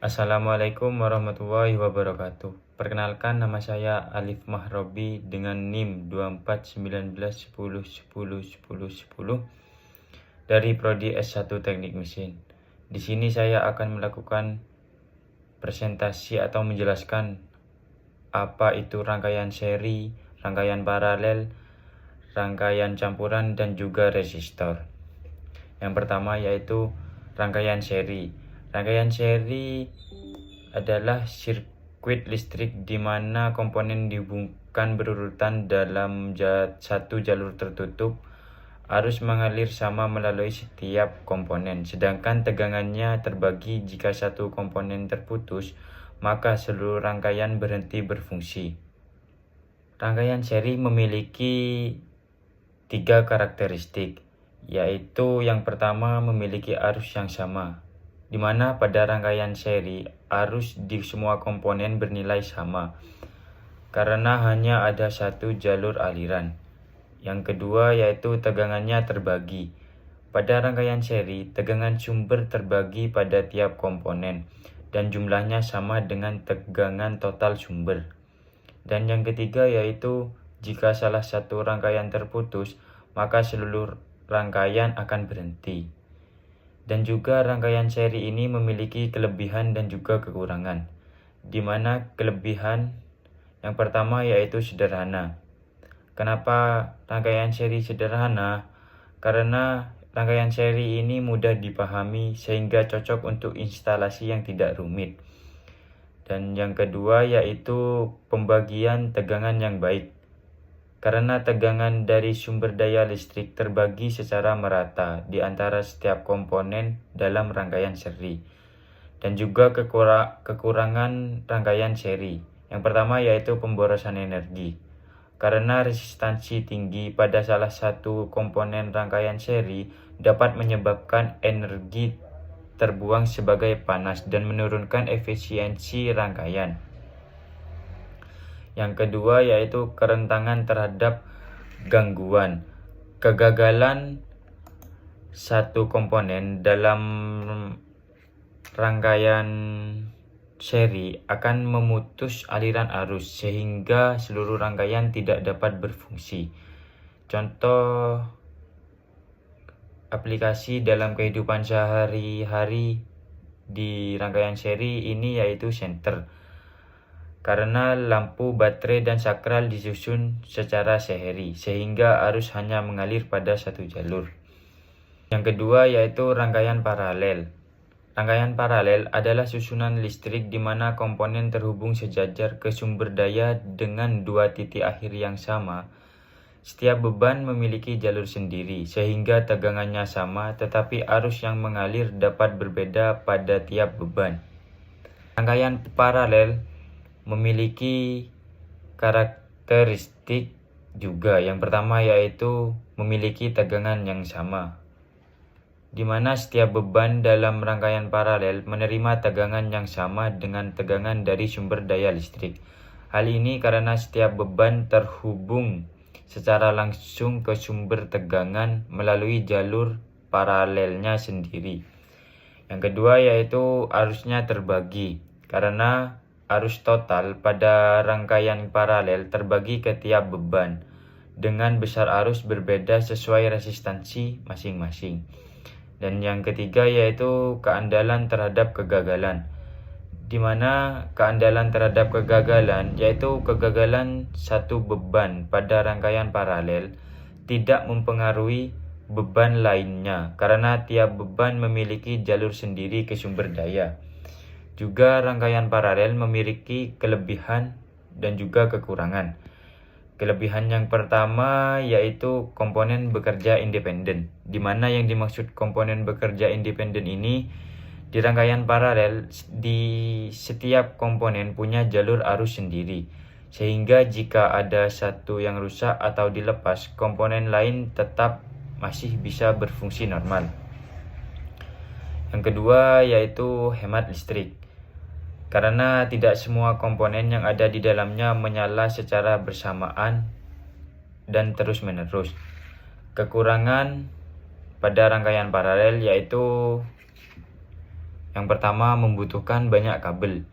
Assalamualaikum warahmatullahi wabarakatuh. Perkenalkan, nama saya Alif Mahrobi dengan NIM 241910101010 dari Prodi S1 Teknik Mesin. Di sini saya akan melakukan presentasi atau menjelaskan apa itu rangkaian seri, rangkaian paralel, rangkaian campuran, dan juga resistor. Yang pertama yaitu rangkaian seri. Rangkaian seri adalah sirkuit listrik di mana komponen dihubungkan berurutan dalam satu jalur tertutup. Arus mengalir sama melalui setiap komponen, sedangkan tegangannya terbagi. Jika satu komponen terputus, maka seluruh rangkaian berhenti berfungsi. Rangkaian seri memiliki 3 karakteristik, yaitu yang pertama memiliki arus yang sama, di mana pada rangkaian seri arus di semua komponen bernilai sama karena hanya ada satu jalur aliran. Yang kedua yaitu tegangannya terbagi. Pada rangkaian seri, tegangan sumber terbagi pada tiap komponen dan jumlahnya sama dengan tegangan total sumber. Dan yang ketiga yaitu jika salah satu rangkaian terputus, maka seluruh rangkaian akan berhenti. Dan juga rangkaian seri ini memiliki kelebihan dan juga kekurangan, di mana kelebihan yang pertama yaitu sederhana. Kenapa rangkaian seri sederhana? Karena rangkaian seri ini mudah dipahami sehingga cocok untuk instalasi yang tidak rumit. Dan yang kedua yaitu pembagian tegangan yang baik, karena tegangan dari sumber daya listrik terbagi secara merata di antara setiap komponen dalam rangkaian seri. Dan juga kekurangan rangkaian seri. Yang pertama yaitu pemborosan energi, karena resistansi tinggi pada salah satu komponen rangkaian seri dapat menyebabkan energi terbuang sebagai panas dan menurunkan efisiensi rangkaian. Yang kedua yaitu kerentanan terhadap gangguan. Kegagalan satu komponen dalam rangkaian seri akan memutus aliran arus sehingga seluruh rangkaian tidak dapat berfungsi. Contoh aplikasi dalam kehidupan sehari-hari di rangkaian seri ini yaitu senter, karena lampu, baterai, dan sakral disusun secara sehari sehingga arus hanya mengalir pada satu jalur. Yang kedua yaitu rangkaian paralel. Rangkaian paralel adalah susunan listrik di mana komponen terhubung sejajar ke sumber daya dengan 2 titik akhir yang sama. Setiap beban memiliki jalur sendiri sehingga tegangannya sama, tetapi arus yang mengalir dapat berbeda pada tiap beban. Rangkaian paralel memiliki karakteristik juga. Yang pertama yaitu memiliki tegangan yang sama, di mana setiap beban dalam rangkaian paralel menerima tegangan yang sama dengan tegangan dari sumber daya listrik. Hal ini karena setiap beban terhubung secara langsung ke sumber tegangan melalui jalur paralelnya sendiri. Yang kedua yaitu arusnya terbagi, karena arus total pada rangkaian paralel terbagi ke tiap beban dengan besar arus berbeda sesuai resistansi masing-masing. Dan yang ketiga yaitu keandalan terhadap kegagalan, di mana keandalan terhadap kegagalan yaitu kegagalan satu beban pada rangkaian paralel tidak mempengaruhi beban lainnya karena tiap beban memiliki jalur sendiri ke sumber daya. Juga rangkaian paralel memiliki kelebihan dan juga kekurangan. Kelebihan yang pertama yaitu komponen bekerja independen, di mana yang dimaksud komponen bekerja independen ini di rangkaian paralel di setiap komponen punya jalur arus sendiri, sehingga jika ada satu yang rusak atau dilepas, komponen lain tetap masih bisa berfungsi normal. Yang kedua yaitu hemat listrik, karena tidak semua komponen yang ada di dalamnya menyala secara bersamaan dan terus-menerus. Kekurangan pada rangkaian paralel yaitu Yang pertama, membutuhkan banyak kabel.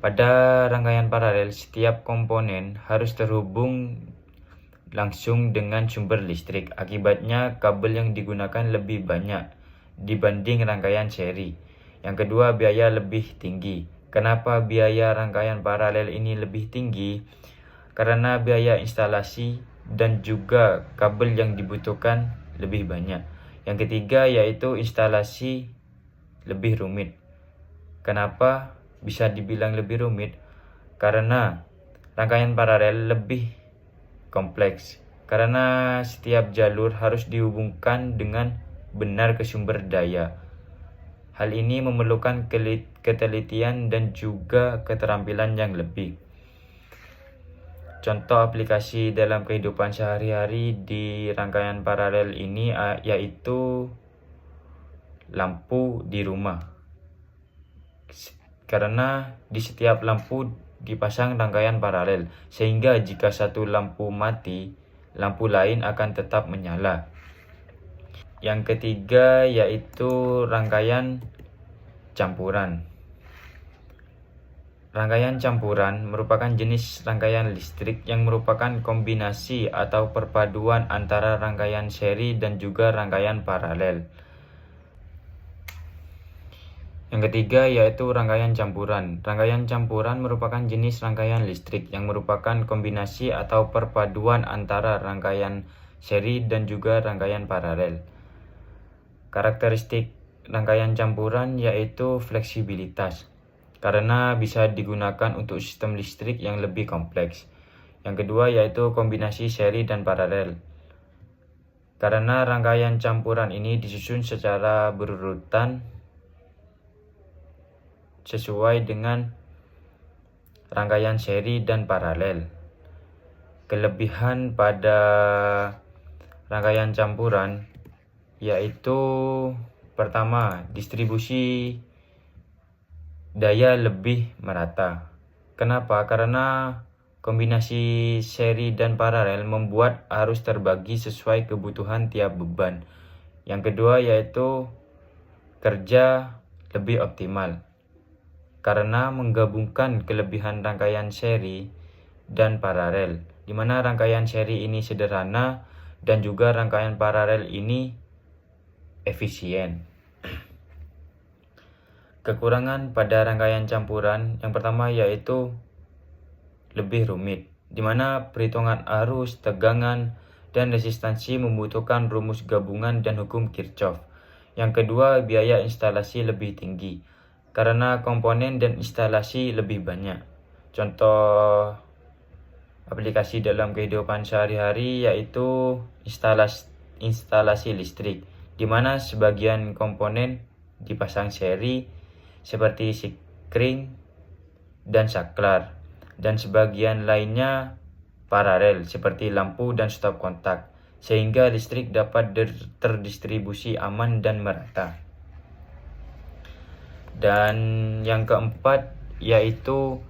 Pada rangkaian paralel, setiap komponen harus terhubung langsung dengan sumber listrik. Akibatnya, kabel yang digunakan lebih banyak dibanding rangkaian seri. Yang kedua, biaya lebih tinggi. Kenapa biaya rangkaian paralel ini lebih tinggi? Karena biaya instalasi dan juga kabel yang dibutuhkan lebih banyak. Yang ketiga yaitu instalasi lebih rumit. Kenapa bisa dibilang lebih rumit? Karena rangkaian paralel lebih kompleks. Karena setiap jalur harus dihubungkan dengan benar ke sumber daya. Hal ini memerlukan ketelitian dan juga keterampilan yang lebih. Contoh aplikasi dalam kehidupan sehari-hari di rangkaian paralel ini yaitu lampu di rumah. Karena di setiap lampu dipasang rangkaian paralel, sehingga jika satu lampu mati, lampu lain akan tetap menyala. Yang ketiga yaitu rangkaian campuran. Rangkaian campuran merupakan jenis rangkaian listrik yang merupakan kombinasi atau perpaduan antara rangkaian seri dan juga rangkaian paralel. Yang ketiga yaitu rangkaian campuran. Rangkaian campuran merupakan jenis rangkaian listrik yang merupakan kombinasi atau perpaduan antara rangkaian seri dan juga rangkaian paralel. Karakteristik rangkaian campuran yaitu fleksibilitas, karena bisa digunakan untuk sistem listrik yang lebih kompleks. Yang kedua yaitu kombinasi seri dan paralel. Karena rangkaian campuran ini disusun secara berurutan sesuai dengan rangkaian seri dan paralel. Kelebihan pada rangkaian campuran yaitu pertama, distribusi daya lebih merata. Kenapa? Karena kombinasi seri dan paralel membuat arus terbagi sesuai kebutuhan tiap beban. Yang kedua yaitu kerja lebih optimal. Karena menggabungkan kelebihan rangkaian seri dan paralel, di mana rangkaian seri ini sederhana dan juga rangkaian paralel ini efisien. Kekurangan pada rangkaian campuran yang pertama yaitu lebih rumit, di mana perhitungan arus, tegangan, dan resistansi membutuhkan rumus gabungan dan hukum Kirchhoff. Yang kedua, biaya instalasi lebih tinggi, karena komponen dan instalasi lebih banyak. Contoh aplikasi dalam kehidupan sehari-hari yaitu instalasi listrik, di mana sebagian komponen dipasang seri seperti sikring dan saklar, dan sebagian lainnya paralel seperti lampu dan stop kontak, sehingga listrik dapat terdistribusi aman dan merata. Dan yang keempat yaitu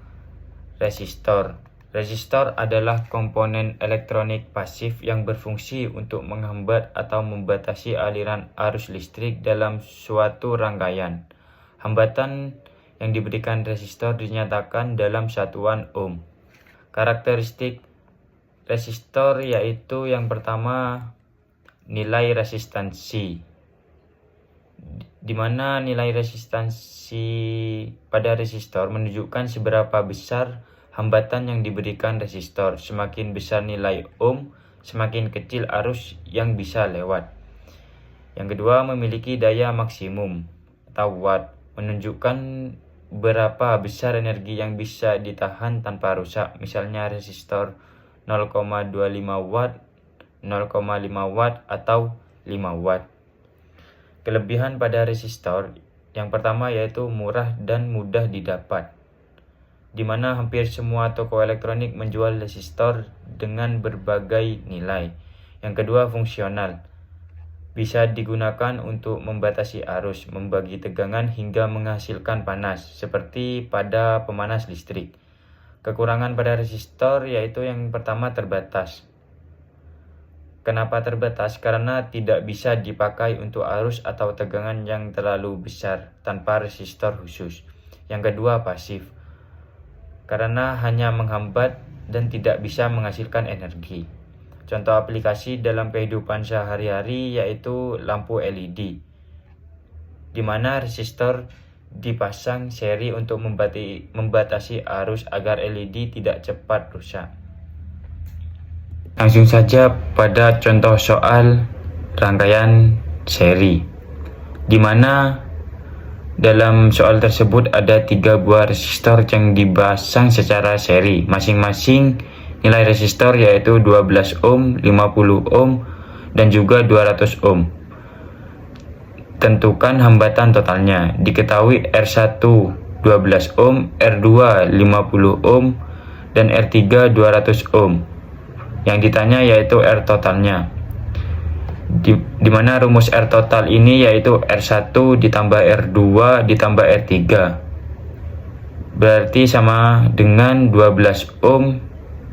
resistor. Resistor adalah komponen elektronik pasif yang berfungsi untuk menghambat atau membatasi aliran arus listrik dalam suatu rangkaian. Hambatan yang diberikan resistor dinyatakan dalam satuan ohm. Karakteristik resistor yaitu yang pertama, nilai resistansi, di mana nilai resistansi pada resistor menunjukkan seberapa besar hambatan yang diberikan resistor. Semakin besar nilai ohm, semakin kecil arus yang bisa lewat. Yang kedua, memiliki daya maksimum atau watt, menunjukkan berapa besar energi yang bisa ditahan tanpa rusak. Misalnya resistor 0,25 watt, 0,5 watt, atau 5 watt. Kelebihan pada resistor yang pertama yaitu murah dan mudah didapat, di mana hampir semua toko elektronik menjual resistor dengan berbagai nilai. Yang kedua, fungsional. Bisa digunakan untuk membatasi arus, membagi tegangan, hingga menghasilkan panas, seperti pada pemanas listrik. Kekurangan pada resistor yaitu yang pertama, terbatas. Kenapa terbatas? Karena tidak bisa dipakai untuk arus atau tegangan yang terlalu besar tanpa resistor khusus. Yang kedua, pasif. Karena hanya menghambat dan tidak bisa menghasilkan energi. Contoh aplikasi dalam kehidupan sehari-hari yaitu lampu LED, di mana resistor dipasang seri untuk membatasi arus agar LED tidak cepat rusak. Langsung saja pada contoh soal rangkaian seri, di mana dalam soal tersebut ada 3 buah resistor yang dipasang secara seri. Masing-masing nilai resistor yaitu 12 ohm, 50 ohm, dan juga 200 ohm. Tentukan hambatan totalnya. Diketahui R1 12 ohm, R2 50 ohm, dan R3 200 ohm. Yang ditanya yaitu R totalnya. Di mana rumus R total ini yaitu R1 ditambah R2 ditambah R3. Berarti sama dengan 12 ohm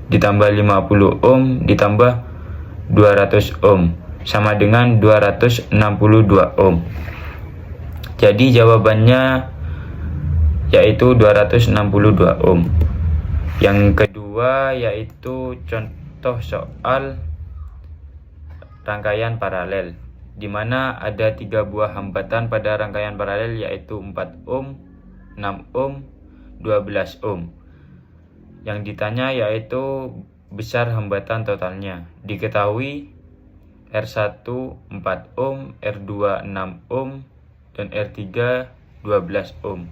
ditambah 50 ohm ditambah 200 ohm. Sama dengan 262 ohm. Jadi jawabannya yaitu 262 ohm. Yang kedua yaitu contoh soal rangkaian paralel, di mana ada 3 buah hambatan pada rangkaian paralel yaitu 4 ohm, 6 ohm, 12 ohm. Yang ditanya yaitu besar hambatan totalnya. Diketahui R1 4 ohm, R2 6 ohm, dan R3 12 ohm.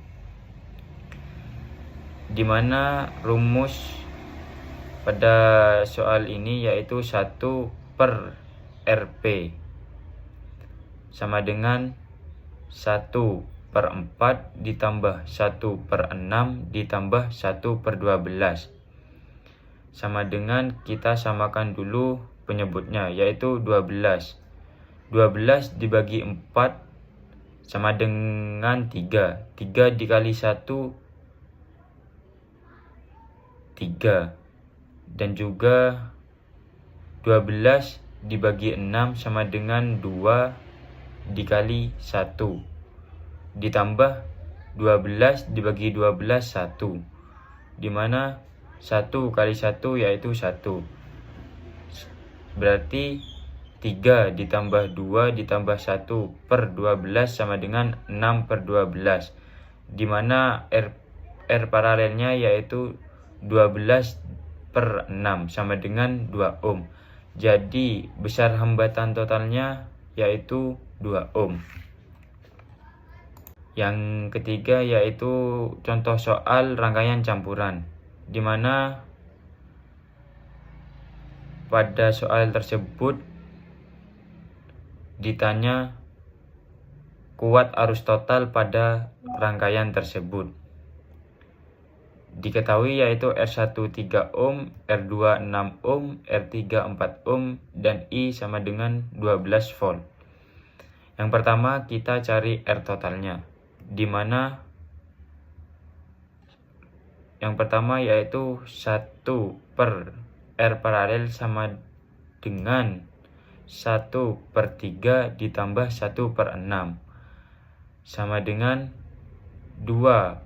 Di mana rumus pada soal ini yaitu 1 per Rp sama dengan 1 per 4 ditambah 1 per 6 ditambah 1 per 12. Sama dengan kita samakan dulu penyebutnya yaitu 12. 12 dibagi 4 sama dengan 3. 3 dikali 1 3. Dan juga 12 dibagi 6 sama dengan 2 dikali 1. Ditambah 12 dibagi 12 1. Dimana 1 kali 1 yaitu 1. Berarti 3 ditambah 2 ditambah 1 per 12 sama dengan 6 per 12. Dimana R paralelnya yaitu 12 per 6 sama dengan 2 ohm. Jadi besar hambatan totalnya yaitu 2 ohm. Yang ketiga yaitu contoh soal rangkaian campuran, di mana pada soal tersebut ditanya kuat arus total pada rangkaian tersebut. Diketahui yaitu R1 3 ohm, R2 6 ohm, R3 4 ohm, dan I sama dengan 12 volt. Yang pertama kita cari R totalnya, di mana yang pertama yaitu 1 per R paralel sama dengan 1 per 3 ditambah 1 per 6 sama dengan 2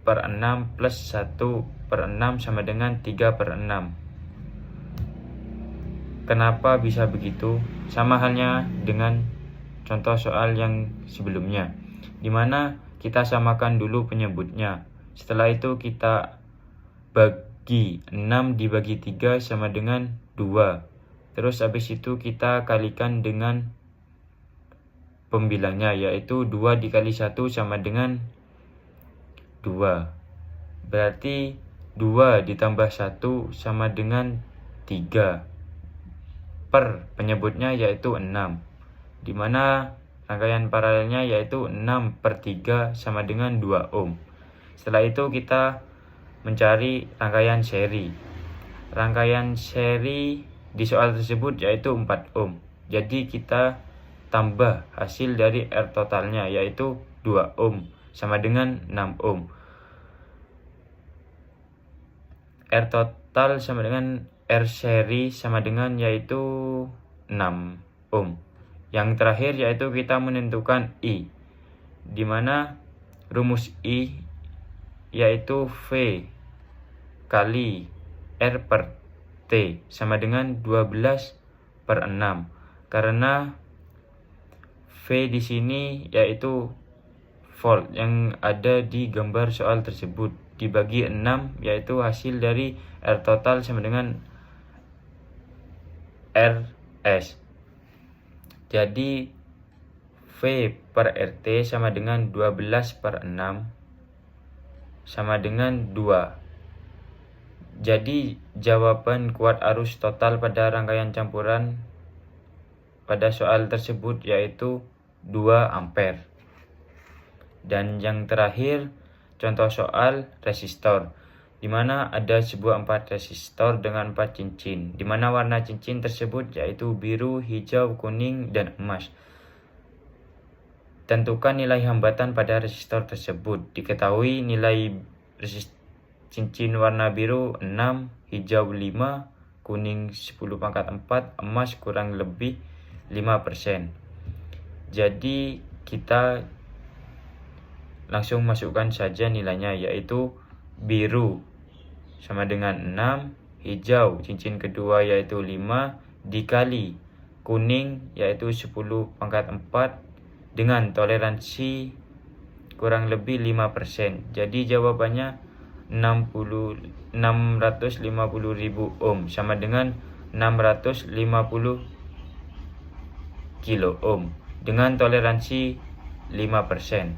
per 6 plus 1 per 6 sama dengan 3 per 6. Kenapa bisa begitu? Sama halnya dengan contoh soal yang sebelumnya, di mana kita samakan dulu penyebutnya. Setelah itu kita bagi 6 dibagi 3 sama dengan 2. Terus habis itu kita kalikan dengan pembilangnya yaitu 2 dikali 1 sama dengan 2. Berarti 2 ditambah 1 sama dengan 3 per penyebutnya yaitu 6, dimana rangkaian paralelnya yaitu 6 per 3 sama dengan 2 ohm. Setelah itu kita mencari rangkaian seri. Rangkaian seri di soal tersebut yaitu 4 ohm. Jadi kita tambah hasil dari R totalnya yaitu 2 ohm sama dengan 6 ohm. R total sama dengan R seri sama dengan yaitu 6 ohm. Yang terakhir yaitu kita menentukan I, di mana rumus I yaitu V kali R per T sama dengan 12/6. Karena V di sini yaitu volt yang ada di gambar soal tersebut, dibagi 6 yaitu hasil dari R total sama dengan RS. Jadi V per RT sama dengan 12/6 sama dengan 2. Jadi jawaban kuat arus total pada rangkaian campuran pada soal tersebut yaitu 2 ampere. Dan yang terakhir contoh soal resistor, di mana ada sebuah 4 resistor dengan 4 cincin, di mana warna cincin tersebut yaitu biru, hijau, kuning, dan emas. Tentukan nilai hambatan pada resistor tersebut. Diketahui nilai cincin warna biru 6, hijau 5, kuning 10/4, emas kurang lebih 5%. Jadi kita langsung masukkan saja nilainya, yaitu biru sama dengan 6, hijau cincin kedua yaitu 5 dikali kuning yaitu 10/4 dengan toleransi kurang lebih 5%. Jadi jawabannya 650.000 ohm sama dengan 650 kilo ohm dengan toleransi 5%.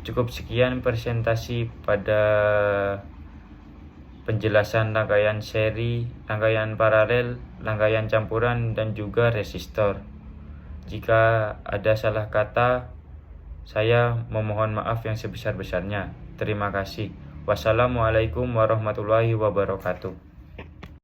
Cukup sekian presentasi pada penjelasan rangkaian seri, rangkaian paralel, rangkaian campuran, dan juga resistor. Jika ada salah kata, saya memohon maaf yang sebesar-besarnya. Terima kasih. Wassalamualaikum warahmatullahi wabarakatuh.